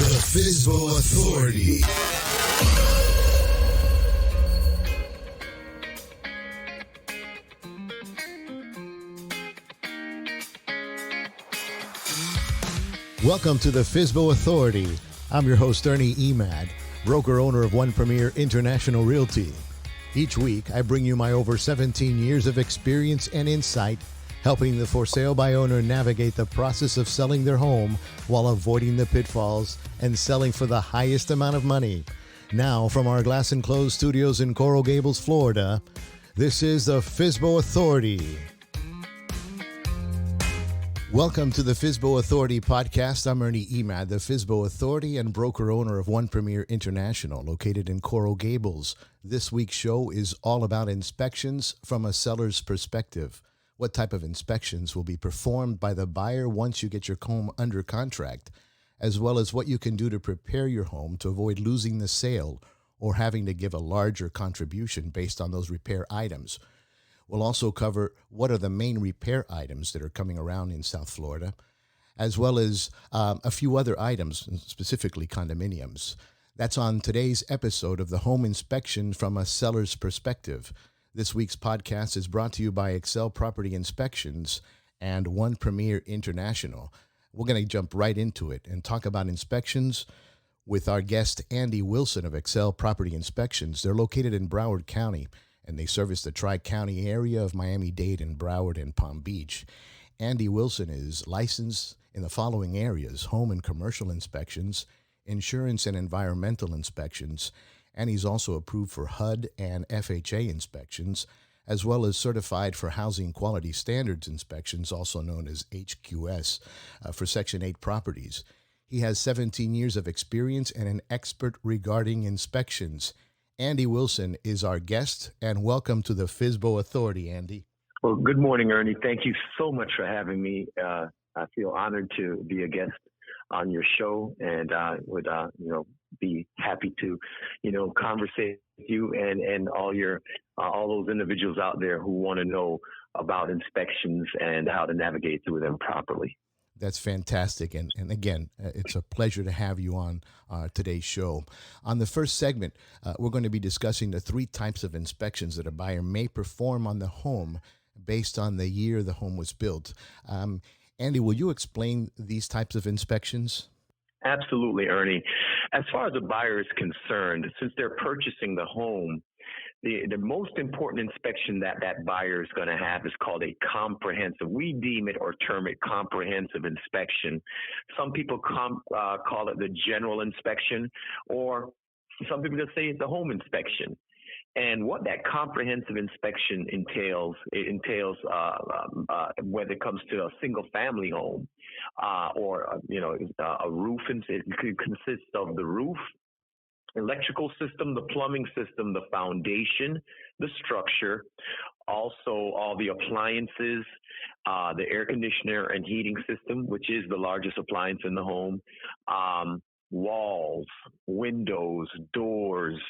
The FSBO Authority. Welcome to the FSBO Authority. I'm your host, Ernie Emad, broker-owner of One Premier International Realty. Each week, I bring you my over 17 years of experience and insight, helping the for sale by owner navigate the process of selling their home while avoiding the pitfalls and selling for the highest amount of money. Now, from our glass enclosed studios in Coral Gables, Florida, this is the FSBO Authority. Welcome to the FSBO Authority podcast. I'm Ernie Emad, the FSBO Authority and broker-owner of One Premier International, located in Coral Gables. This week's show is all about inspections from a seller's perspective. What type of inspections will be performed by the buyer once you get your home under contract, as well as what you can do to prepare your home to avoid losing the sale or having to give a larger contribution based on those repair items. We'll also cover what are the main repair items that are coming around in South Florida, as well as a few other items, specifically condominiums. That's on today's episode of the Home Inspection from a Seller's Perspective. This week's podcast is brought to you by Excel Property Inspections and One Premier International. We're going to jump right into it and talk about inspections with our guest, Andy Wilson of Excel Property Inspections. They're located in Broward County, and they service the Tri-County area of Miami-Dade and Broward and Palm Beach. Andy Wilson is licensed in the following areas: home and commercial inspections, insurance and environmental inspections, and he's also approved for HUD and FHA inspections, as well as certified for Housing Quality Standards inspections, also known as HQS, for Section 8 properties. He has 17 years of experience and an expert regarding inspections. Andy Wilson is our guest, and welcome to the FSBO Authority, Andy. Well, good morning, Ernie. Thank you so much for having me. I feel honored to be a guest on your show, and I would, be happy to, conversate with you and all those individuals out there who want to know about inspections and how to navigate through them properly. That's fantastic. And again, it's a pleasure to have you on today's show. On the first segment, we're going to be discussing the three types of inspections that a buyer may perform on the home based on the year the home was built. Andy, will you explain these types of inspections? Absolutely, Ernie. As far as a buyer is concerned, since they're purchasing the home, the most important inspection that buyer is going to have is called a comprehensive. We deem it or term it comprehensive inspection. Some people call it the general inspection, or some people just say it's a home inspection. And what that comprehensive inspection entails whether it comes to a single-family home or a roof. It consists of the roof, electrical system, the plumbing system, the foundation, the structure, also all the appliances, the air conditioner and heating system, which is the largest appliance in the home, walls, windows, doors,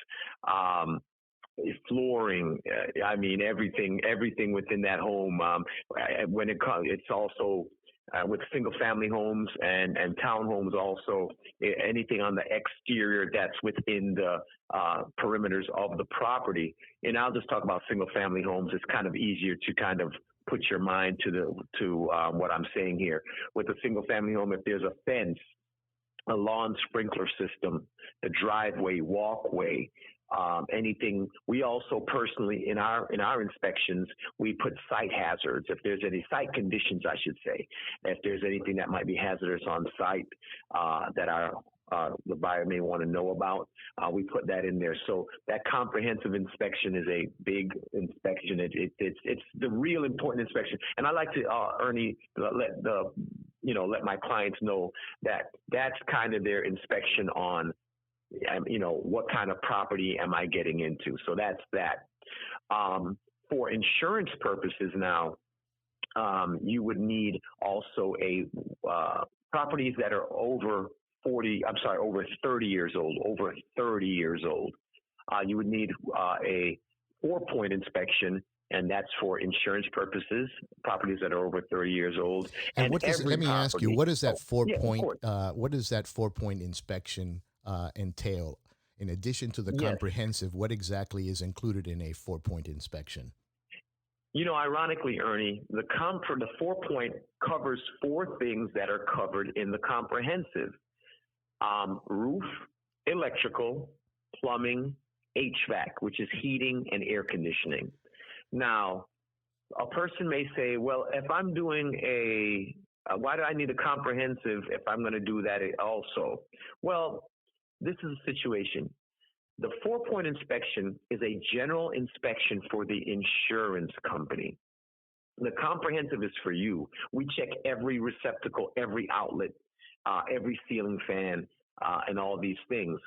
flooring, everything within that home. It's also with single-family homes and townhomes, also anything on the exterior that's within the perimeters of the property. And I'll just talk about single-family homes. It's kind of easier to kind of put your mind to what I'm saying here. With a single-family home, if there's a fence, a lawn sprinkler system, the driveway, walkway, anything. We also personally, in our inspections, we put site hazards. If there's any site conditions, I should say, if there's anything that might be hazardous on site that the buyer may want to know about, we put that in there. So that comprehensive inspection is a big inspection. It's the real important inspection. And I like to, Ernie, let my clients know that that's kind of their inspection on, what kind of property am I getting into? So that's that. For insurance purposes now, you would need also properties that are over 30 years old. You would need a 4-point inspection and that's for insurance purposes, properties that are over 30 years old. And what does, let me ask you, what does that what does that 4-point inspection entail? In addition to the Yes. comprehensive, what exactly is included in a 4-point inspection? Ironically, Ernie, the 4-point covers 4 things that are covered in the comprehensive: roof, electrical, plumbing, HVAC, which is heating and air conditioning. Now, a person may say, well, if I'm doing why do I need a comprehensive if I'm going to do that also? Well, this is a situation. The 4-point inspection is a general inspection for the insurance company. The comprehensive is for you. We check every receptacle, every outlet, every ceiling fan, and all these things.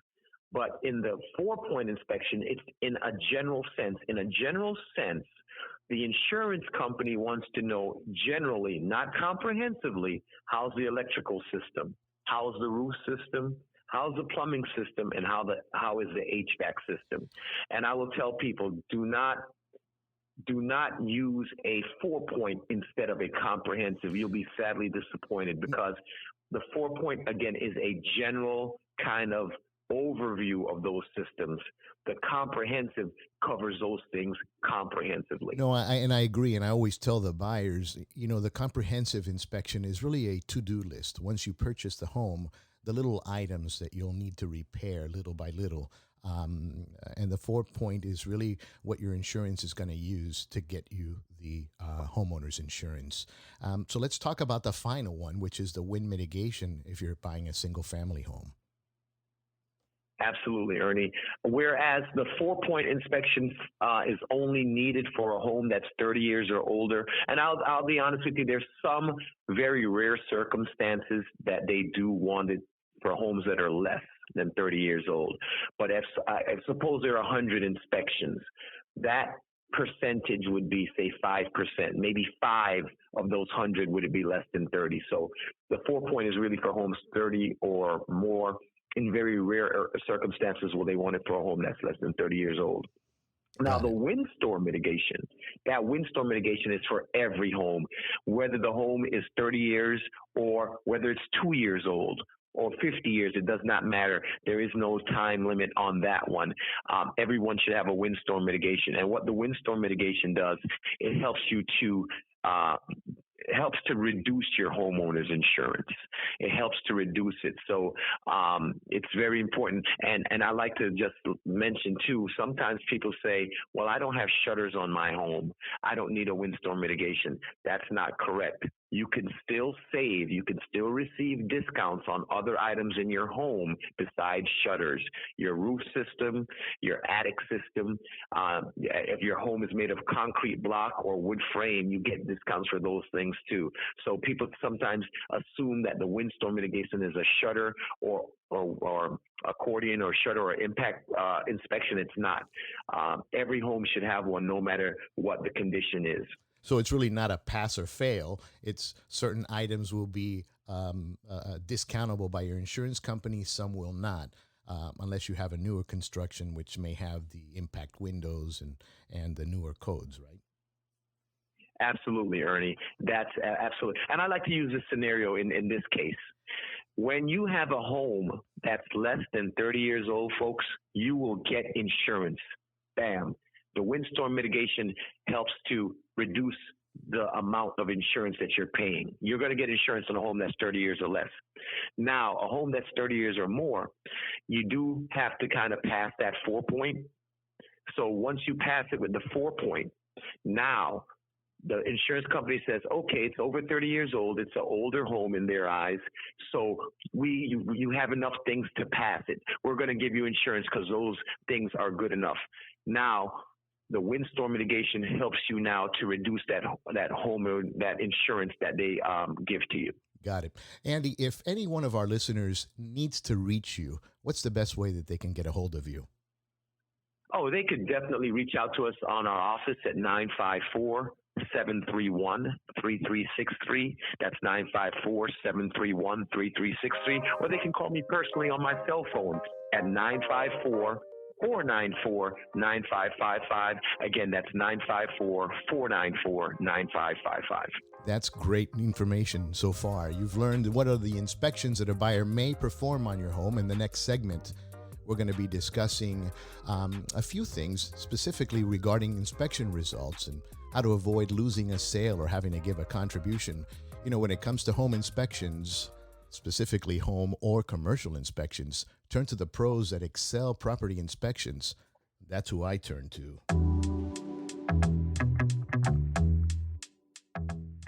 But in the 4-point inspection, it's in a general sense. In a general sense, the insurance company wants to know generally, not comprehensively, how's the electrical system, how's the roof system, how's the plumbing system, and how is the HVAC system. And I will tell people, do not use a 4-point instead of a comprehensive. You'll be sadly disappointed, because the 4-point, again, is a general kind of overview of those systems. The comprehensive covers those things comprehensively. No, I agree. And I always tell the buyers, the comprehensive inspection is really a to-do list. Once you purchase the home, the little items that you'll need to repair little by little. And the 4-point is really what your insurance is going to use to get you the homeowner's insurance. So let's talk about the final one, which is the wind mitigation if you're buying a single family home. Absolutely, Ernie. Whereas the 4-point inspection is only needed for a home that's 30 years or older. And I'll be honest with you, there's some very rare circumstances that they do want it for homes that are less than 30 years old. But if suppose there are 100 inspections, that percentage would be, say, 5%. Maybe 5 of those 100 would be less than 30. So the 4-point is really for homes 30 or more. In very rare circumstances will they want it for a home that's less than 30 years old. Now, the windstorm mitigation, that windstorm mitigation is for every home, whether the home is 30 years or whether it's 2 years old or 50 years, it does not matter. There is no time limit on that one. Everyone should have a windstorm mitigation. And what the windstorm mitigation does, it helps you to helps to reduce your homeowner's insurance. It helps to reduce it. So it's very important. And I like to just mention, too, sometimes people say, well, I don't have shutters on my home. I don't need a windstorm mitigation. That's not correct. You can still save. You can still receive discounts on other items in your home besides shutters. Your roof system, your attic system. If your home is made of concrete block or wood frame, you get discounts for those things too. So people sometimes assume that the windstorm mitigation is a shutter or accordion or shutter or impact inspection. It's not. Every home should have one, no matter what the condition is. So it's really not a pass or fail. It's certain items will be discountable by your insurance company. Some will not, unless you have a newer construction, which may have the impact windows and the newer codes, right? Absolutely, Ernie. That's absolutely. And I like to use this scenario in this case. When you have a home that's less than 30 years old, folks, you will get insurance. Bam. The windstorm mitigation helps to reduce the amount of insurance that you're paying. You're going to get insurance on a home that's 30 years or less. Now, a home that's 30 years or more, you do have to kind of pass that 4-point. So once you pass it with the 4-point, now the insurance company says, okay, it's over 30 years old. It's an older home in their eyes. So you have enough things to pass it. We're going to give you insurance because those things are good enough. Now, the windstorm mitigation helps you now to reduce that home, that insurance that they give to you. Got it. Andy, if any one of our listeners needs to reach you, what's the best way that they can get a hold of you? Oh, they could definitely reach out to us on our office at 954-731-3363. That's 954-731-3363. Or they can call me personally on my cell phone at 954 954-494-9555. Again, that's 954-494-9555. That's great information so far. You've learned what are the inspections that a buyer may perform on your home. In the next segment, we're going to be discussing a few things specifically regarding inspection results and how to avoid losing a sale or having to give a contribution. You know, when it comes to home inspections, specifically home or commercial inspections, turn to the pros at Excel Property Inspections. That's who I turn to.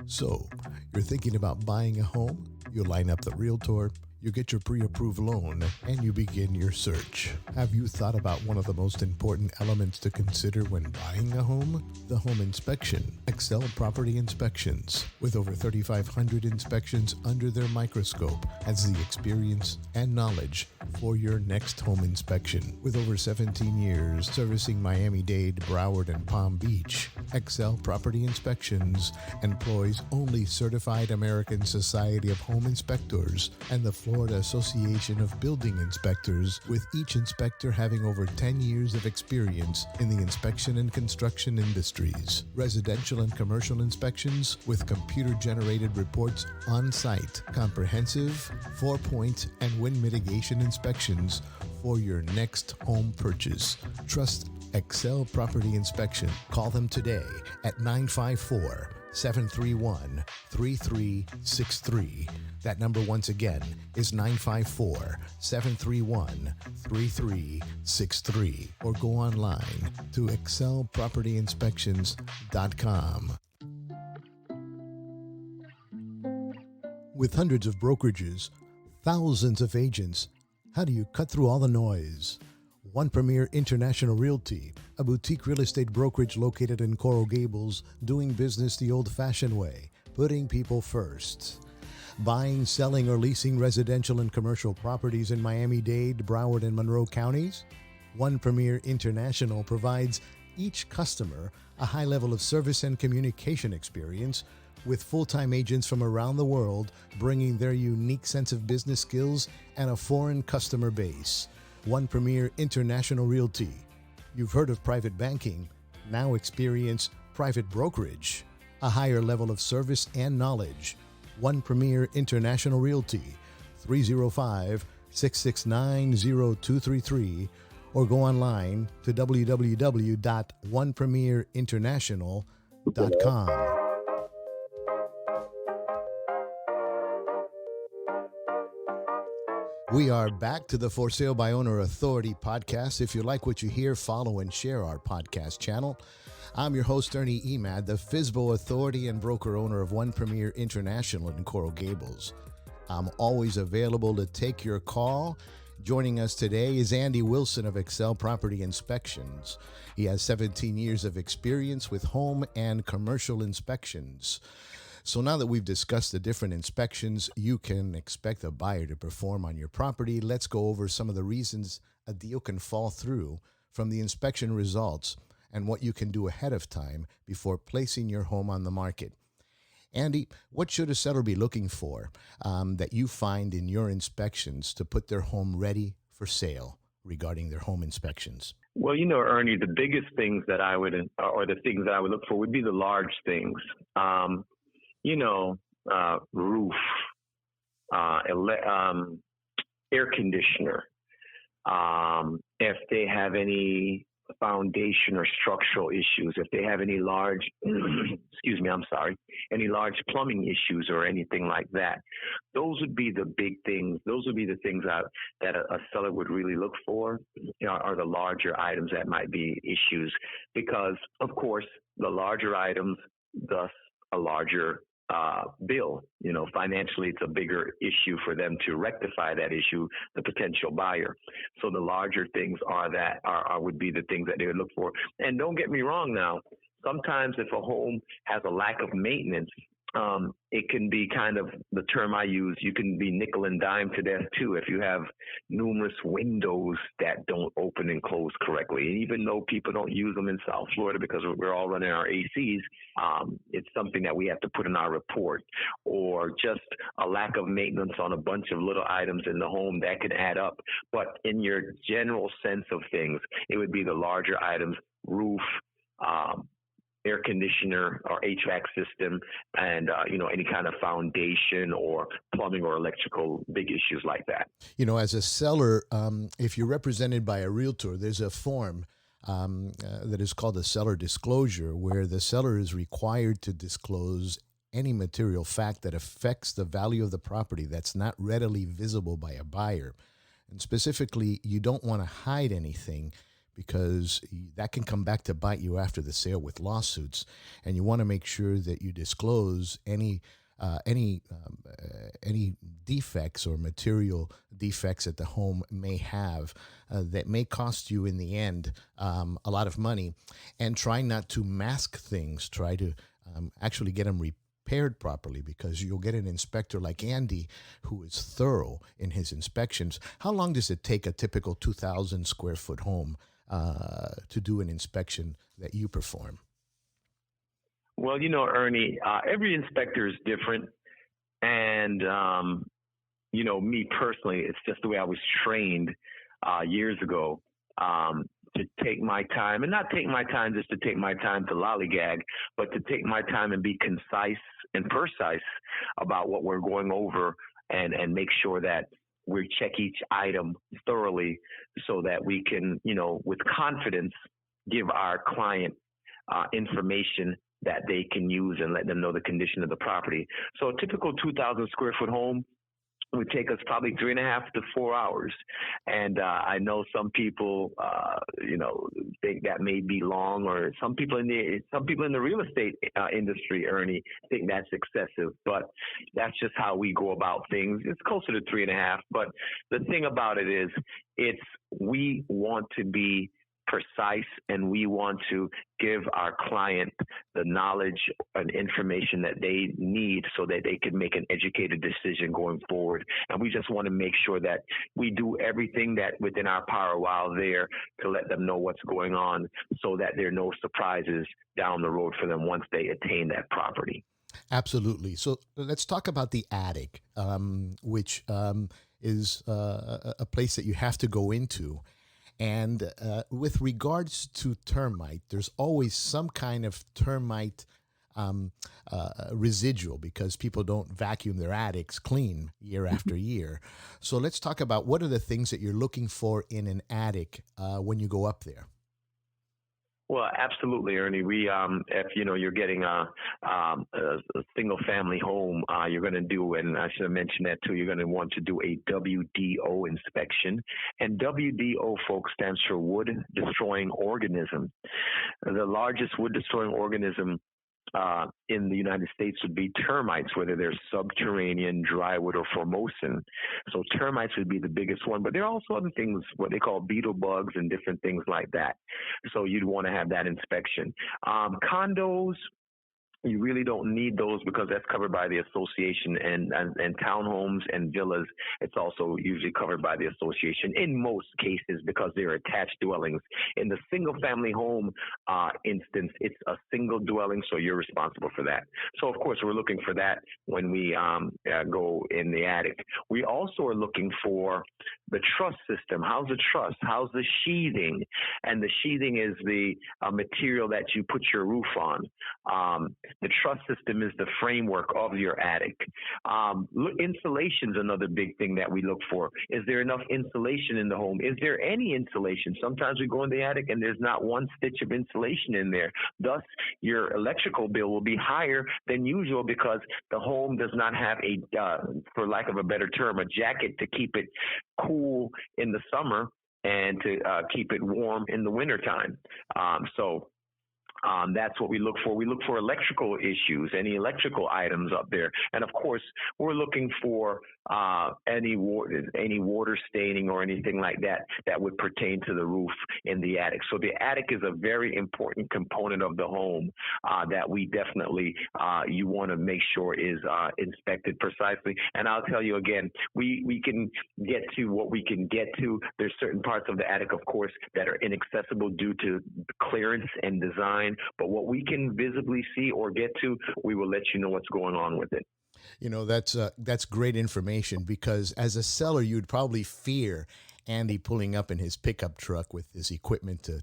So, you're thinking about buying a home? You line up the realtor, you get your pre-approved loan, and you begin your search. Have you thought about one of the most important elements to consider when buying a home? The home inspection. Excel Property Inspections, with over 3,500 inspections under their microscope, has the experience and knowledge for your next home inspection. With over 17 years servicing Miami-Dade, Broward, and Palm Beach, Excel Property Inspections employs only certified American Society of Home Inspectors and the Florida Association of Building Inspectors, with each inspector having over 10 years of experience in the inspection and construction industries. Residential and commercial inspections with computer-generated reports on site. Comprehensive 4-point and wind mitigation inspections for your next home purchase. Trust Excel Property Inspection. Call them today at 954-731-3363. That number once again is 954-731-3363. Or go online to excelpropertyinspections.com. With hundreds of brokerages, thousands of agents, how do you cut through all the noise? One Premier International Realty, a boutique real estate brokerage located in Coral Gables, doing business the old-fashioned way, putting people first. Buying, selling, or leasing residential and commercial properties in Miami-Dade, Broward, and Monroe counties? One Premier International provides each customer a high level of service and communication experience, with full-time agents from around the world bringing their unique sense of business skills and a foreign customer base. One Premier International Realty. You've heard of private banking. Now experience private brokerage. A higher level of service and knowledge. One Premier International Realty. 305-669-0233, or go online to www.onepremierinternational.com. We are back to the For Sale by Owner Authority podcast. If you like what you hear, follow and share our podcast channel. I'm your host, Ernie Emad, the FSBO Authority and broker owner of One Premier International in Coral Gables. I'm always available to take your call. Joining us today is Andy Wilson of Excel Property Inspections. He has 17 years of experience with home and commercial inspections. So now that we've discussed the different inspections you can expect a buyer to perform on your property, let's go over some of the reasons a deal can fall through from the inspection results and what you can do ahead of time before placing your home on the market. Andy, what should a seller be looking for that you find in your inspections to put their home ready for sale regarding their home inspections? Well, you know, Ernie, the biggest things that I would, or the things that I would look for would be the large things. Roof, air conditioner, if they have any foundation or structural issues, if they have any large, any large plumbing issues or anything like that. Those would be the big things. Those would be the things that a seller would really look for, are the larger items that might be issues. Because, of course, the larger items, thus a larger bill. Financially, it's a bigger issue for them to rectify that issue, the potential buyer. So the larger things would be the things that they would look for. And don't get me wrong now, sometimes if a home has a lack of maintenance, it can be kind of the term I use. You can be nickel and dime to death too if you have numerous windows that don't open and close correctly. And even though people don't use them in South Florida because we're all running our ACs, it's something that we have to put in our report. Or just a lack of maintenance on a bunch of little items in the home that can add up. But in your general sense of things, it would be the larger items: roof, air conditioner or HVAC system, and any kind of foundation or plumbing or electrical big issues like that. As a seller, if you're represented by a realtor, there's a form that is called a seller disclosure, where the seller is required to disclose any material fact that affects the value of the property that's not readily visible by a buyer. And specifically, you don't want to hide anything, because that can come back to bite you after the sale with lawsuits. And you want to make sure that you disclose any defects or material defects that the home may have that may cost you in the end a lot of money. And try not to mask things. Try to actually get them repaired properly, because you'll get an inspector like Andy who is thorough in his inspections. How long does it take a typical 2,000 square foot home to do an inspection that you perform? Well, Ernie, every inspector is different. And, me personally, it's just the way I was trained years ago, to take my time, and not take my time just to take my time to lollygag, but to take my time and be concise and precise about what we're going over, and make sure that we check each item thoroughly so that we can, with confidence, give our client information that they can use and let them know the condition of the property. So a typical 2,000 square foot home would take us probably 3.5 to 4 hours. And I know some people, think that may be long, or some people in the real estate industry, Ernie, think that's excessive. But that's just how we go about things. It's closer to 3.5. But the thing about it is, we want to be precise, and we want to give our client the knowledge and information that they need so that they can make an educated decision going forward. And we just want to make sure that we do everything that within our power while there to let them know what's going on, so that there are no surprises down the road for them once they attain that property. Absolutely. So let's talk about the attic, which is a place that you have to go into. And with regards to termite, there's always some kind of termite residual, because people don't vacuum their attics clean year after year. So let's talk about what are the things that you're looking for in an attic when you go up there. Well, absolutely, Ernie. We, if you're getting a single family home, you're going to do, and I should have mentioned that too, you're going to want to do a WDO inspection. And WDO, folks, stands for wood destroying organism. The largest wood destroying organism in the United States would be termites, whether they're subterranean, drywood, or formosan. So termites would be the biggest one, but there are also other things, what they call beetle bugs and different things like that. So you'd want to have that inspection. Condos, you really don't need those because that's covered by the association, and townhomes and villas, it's also usually covered by the association in most cases because they're attached dwellings. In the single family home instance, it's a single dwelling, so you're responsible for that. So of course we're looking for that when we go in the attic. We also are looking for the truss system. How's the truss? How's the sheathing? And the sheathing is the material that you put your roof on. The truss system is the framework of your attic. Insulation is another big thing that we look for. Is there enough insulation in the home? Is there any insulation? Sometimes we go in the attic and there's not one stitch of insulation in there. Thus, your electrical bill will be higher than usual because the home does not have for lack of a better term, a jacket to keep it cool in the summer and to keep it warm in the wintertime. So That's what we look for. We look for electrical issues, any electrical items up there, and of course, we're looking for any water staining or anything like that that would pertain to the roof in the attic. So the attic is a very important component of the home that we definitely you want to make sure is inspected precisely. And I'll tell you again, we can get to what we can get to. There's certain parts of the attic, of course, that are inaccessible due to clearance and design. But what we can visibly see or get to, we will let you know what's going on with it. You know, that's great information, because as a seller, you'd probably fear Andy pulling up in his pickup truck with his equipment to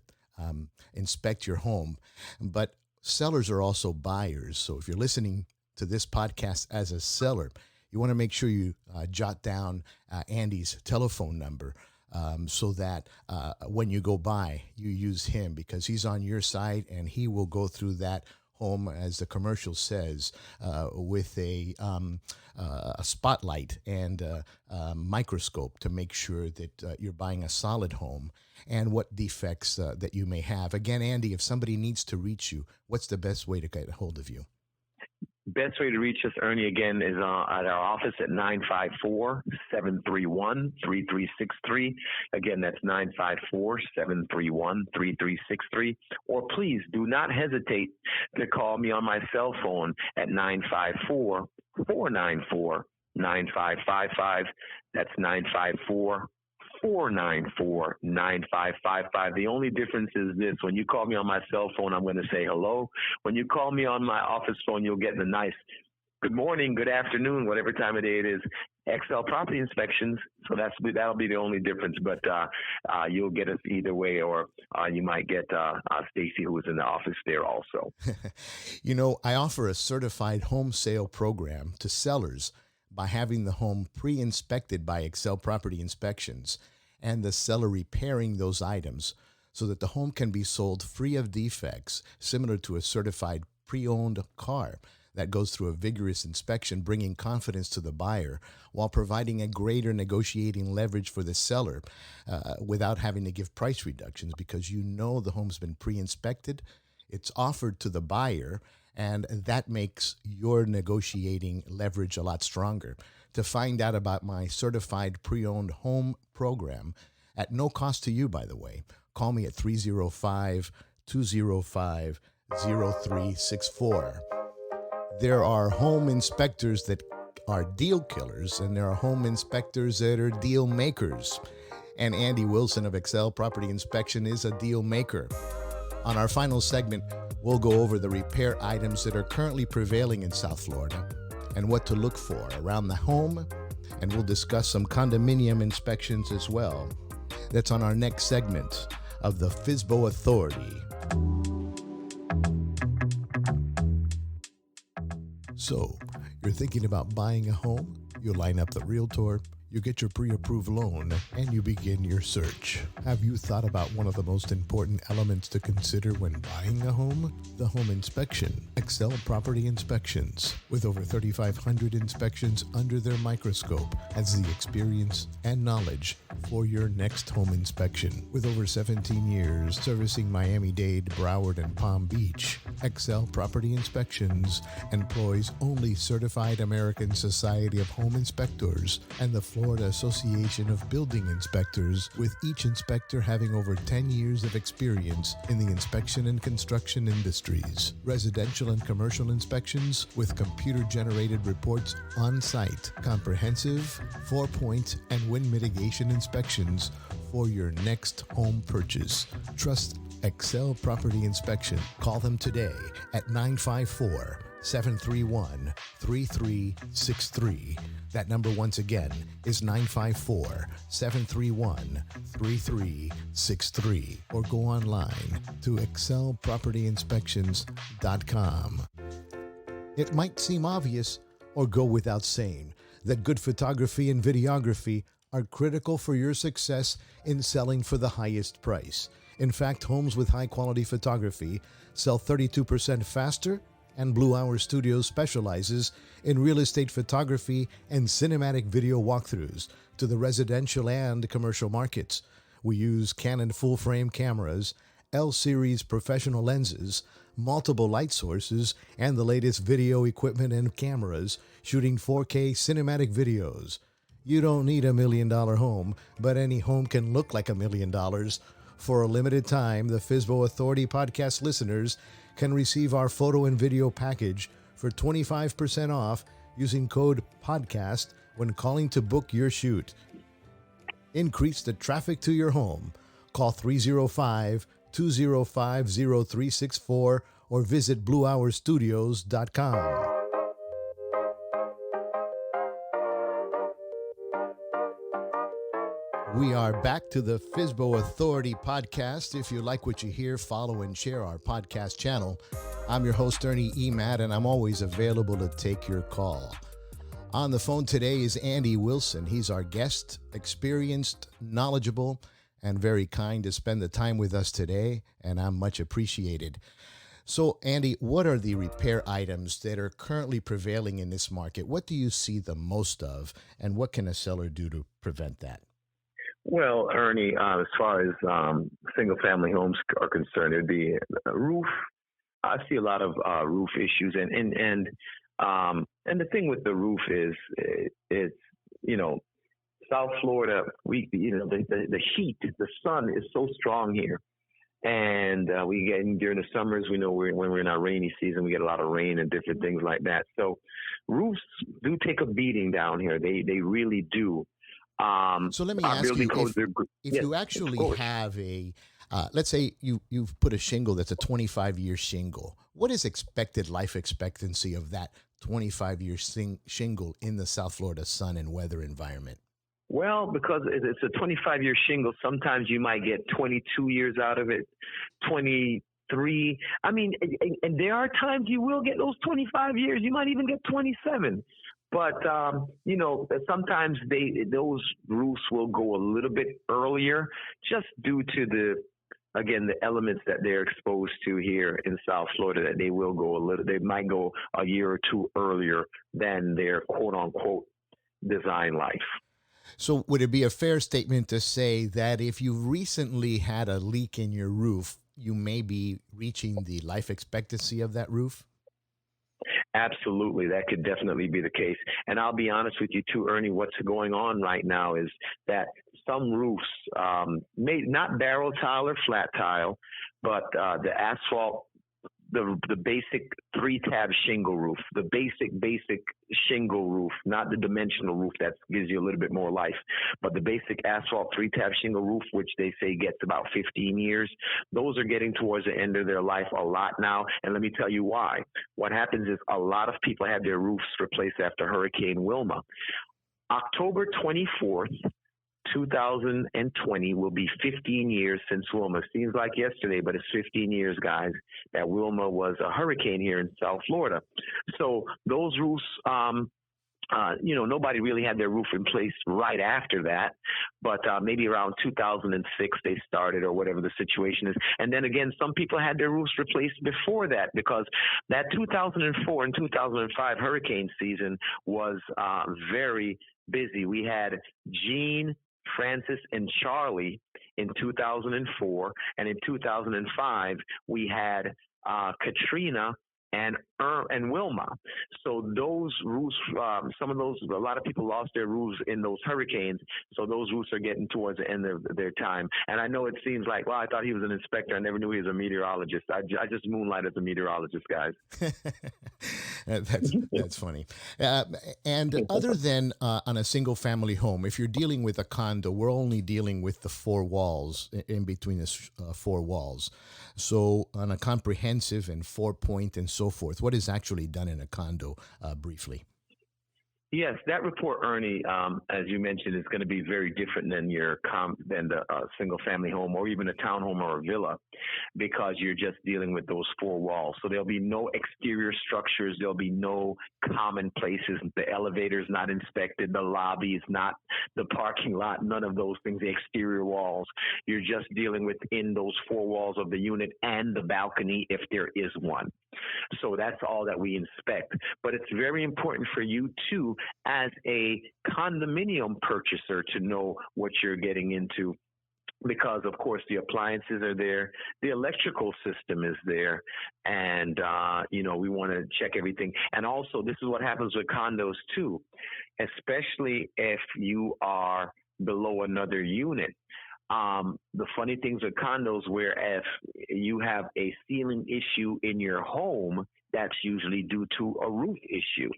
inspect your home. But sellers are also buyers. So if you're listening to this podcast as a seller, you want to make sure you jot down Andy's telephone number, so that when you go by, you use him, because he's on your side and he will go through that home, as the commercial says, with a spotlight and a microscope to make sure that you're buying a solid home and what defects that you may have. Again, Andy, if somebody needs to reach you, what's the best way to get a hold of you? Best way to reach us, Ernie, again, is at our office at 954-731-3363. Again, that's 954-731-3363. Or please do not hesitate to call me on my cell phone at 954-494-9555. That's 954-494-9555. The only difference is this: when you call me on my cell phone, I'm going to say hello. When you call me on my office phone, you'll get the nice good morning, good afternoon, whatever time of day it is. Excel Property Inspections. So that'll be the only difference. But you'll get us either way, or you might get Stacy, who is in the office there also. You know, I offer a certified home sale program to sellers by having the home pre-inspected by Excel Property Inspections and the seller repairing those items so that the home can be sold free of defects, similar to a certified pre-owned car that goes through a vigorous inspection, bringing confidence to the buyer while providing a greater negotiating leverage for the seller without having to give price reductions, because you know the home's been pre-inspected, it's offered to the buyer, and that makes your negotiating leverage a lot stronger. To find out about my certified pre-owned home program, at no cost to you, by the way, call me at 305-205-0364. There are home inspectors that are deal killers, and there are home inspectors that are deal makers. And Andy Wilson of Excel Property Inspection is a deal maker. On our final segment, we'll go over the repair items that are currently prevailing in South Florida and what to look for around the home, and we'll discuss some condominium inspections as well. That's on our next segment of the FSBO Authority. So, you're thinking about buying a home? You line up the realtor, you get your pre-approved loan, and you begin your search. Have you thought about one of the most important elements to consider when buying a home? The home inspection. Excel Property Inspections, with over 3,500 inspections under their microscope, has the experience and knowledge for your next home inspection. With over 17 years servicing Miami-Dade, Broward, and Palm Beach, Excel Property Inspections employs only certified American Society of Home Inspectors and the Florida Association of Building Inspectors, with each inspector having over 10 years of experience in the inspection and construction industries. Residential and commercial inspections with computer-generated reports on site. Comprehensive 4-point and wind mitigation inspections for your next home purchase. Trust Excel Property Inspection. Call them today at 954-731-3363. That number, once again, is 954-731-3363. Or go online to excelpropertyinspections.com. It might seem obvious, or go without saying, that good photography and videography are critical for your success in selling for the highest price. In fact, homes with high-quality photography sell 32% faster, and Blue Hour Studios specializes in real estate photography and cinematic video walkthroughs to the residential and commercial markets. We use Canon full-frame cameras L-series professional lenses, multiple light sources, and the latest video equipment and cameras shooting 4K cinematic videos. You don't need $1 million home, but any home can look like $1 million. For a limited time, the FSBO Authority podcast listeners can receive our photo and video package for 25% off using code PODCAST when calling to book your shoot. Increase the traffic to your home. Call 305-205-0364 or visit BlueHourStudios.com. We are back to the FSBO Authority podcast. If you like what you hear, follow and share our podcast channel. I'm your host, Ernie Emad, and I'm always available to take your call. On the phone today is Andy Wilson. He's our guest, experienced, knowledgeable, and very kind to spend the time with us today, and I'm much appreciated. So, Andy, what are the repair items that are currently prevailing in this market? What do you see the most of, and what can a seller do to prevent that? Well, Ernie, as far as single-family homes are concerned, it'd be a roof. I see a lot of roof issues, and the thing with the roof is, it's South Florida. The heat, the sun is so strong here, and we get during the summers. We know when we're in our rainy season, we get a lot of rain and different things like that. So roofs do take a beating down here. They really do. So let me ask you, if you actually have a, let's say you've put a shingle that's a 25-year shingle, what is expected life expectancy of that 25-year shingle in the South Florida sun and weather environment? Well, because it's a 25-year shingle, sometimes you might get 22 years out of it, 23. I mean, and there are times you will get those 25 years. You might even get 27. But, sometimes those roofs will go a little bit earlier just due to the elements that they're exposed to here in South Florida, that they might go a year or two earlier than their quote unquote design life. So would it be a fair statement to say that if you recently had a leak in your roof, you may be reaching the life expectancy of that roof? Absolutely. That could definitely be the case. And I'll be honest with you too, Ernie, what's going on right now is that some roofs, not barrel tile or flat tile, but the asphalt, the basic 3-tab shingle roof, the basic shingle roof, not the dimensional roof that gives you a little bit more life, but the basic asphalt 3-tab shingle roof, which they say gets about 15 years. Those are getting towards the end of their life a lot now. And let me tell you why. What happens is a lot of people had their roofs replaced after Hurricane Wilma. October 24th, 2020 will be 15 years since Wilma. Seems like yesterday, but it's 15 years, guys, that Wilma was a hurricane here in South Florida. So those roofs, nobody really had their roof in place right after that, but maybe around 2006 they started, or whatever the situation is. And then again, some people had their roofs replaced before that, because that 2004 and 2005 hurricane season was very busy. We had Gene, Francis, and Charlie in 2004, and in 2005 we had Katrina and Wilma. So those roofs, a lot of people lost their roofs in those hurricanes. So those roofs are getting towards the end of their time. And I know it seems like, well, I thought he was an inspector. I never knew he was a meteorologist. I just moonlight as a meteorologist, guys. That's funny. And other than on a single family home, if you're dealing with a condo, we're only dealing with the 4 walls, in between the 4 walls. So on a comprehensive and 4-point and so forth, what is actually done in a condo, briefly? Yes, that report, Ernie, as you mentioned, is going to be very different than the single-family home, or even a townhome or a villa, because you're just dealing with those 4 walls. So there'll be no exterior structures. There'll be no common places. The elevator's not inspected. The lobby is not, the parking lot, none of those things, the exterior walls. You're just dealing within those 4 walls of the unit and the balcony, if there is one. So that's all that we inspect. But it's very important for you, too, as a condominium purchaser, to know what you're getting into because of course the appliances are there, the electrical system is there, and we want to check everything. And also, this is what happens with condos too, especially if you are below another unit. The funny things with condos, where if you have a ceiling issue in your home, that's usually due to a roof issue.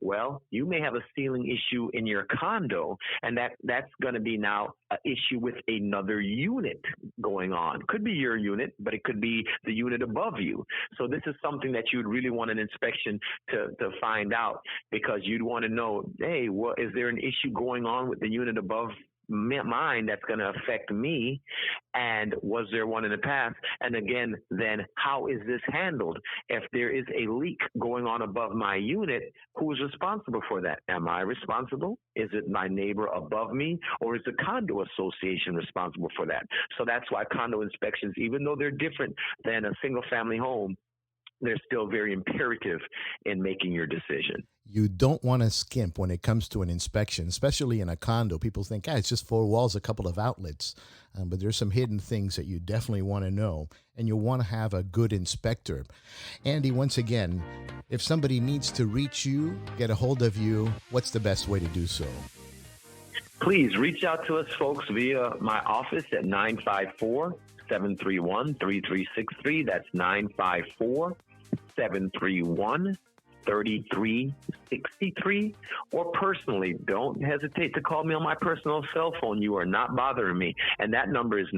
Well, you may have a ceiling issue in your condo, and that's going to be now an issue with another unit going on. Could be your unit, but it could be the unit above you. So this is something that you'd really want an inspection to find out, because you'd want to know, hey, well, is there an issue going on with the unit above mine that's going to affect me, and was there one in the past? And again, then how is this handled? If there is a leak going on above my unit, who is responsible for that? Am I responsible? Is it my neighbor above me, or is the condo association responsible for that? So that's why condo inspections, even though they're different than a single family home, they're still very imperative in making your decision. You don't want to skimp when it comes to an inspection, especially in a condo. People think, it's just four walls, a couple of outlets. But there's some hidden things that you definitely want to know, and you want to have a good inspector. Andy, once again, if somebody needs to reach you, get a hold of you, what's the best way to do so? Please reach out to us, folks, via my office at 954-731-3363. That's 954-731-3363. Or personally, don't hesitate to call me on my personal cell phone. You are not bothering me. And that number is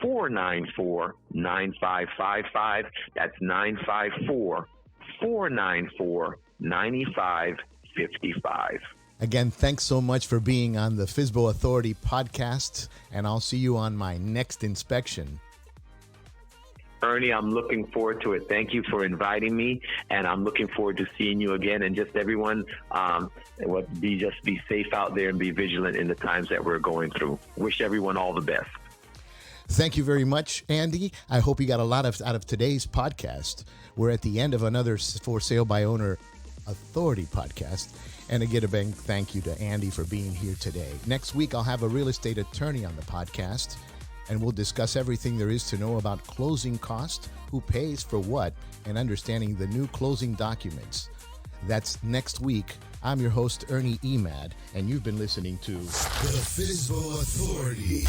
954-494-9555. That's 954-494-9555. Again, thanks so much for being on the FSBO Authority podcast, and I'll see you on my next inspection. Ernie, I'm looking forward to it. Thank you for inviting me, and I'm looking forward to seeing you again. And just everyone, be safe out there and be vigilant in the times that we're going through. Wish everyone all the best. Thank you very much, Andy. I hope you got a lot out of today's podcast. We're at the end of another For Sale by Owner Authority podcast. And again, a big thank you to Andy for being here today. Next week, I'll have a real estate attorney on the podcast, and we'll discuss everything there is to know about closing costs, who pays for what, and understanding the new closing documents. That's next week. I'm your host, Ernie Emad, and you've been listening to The FSBO Authority.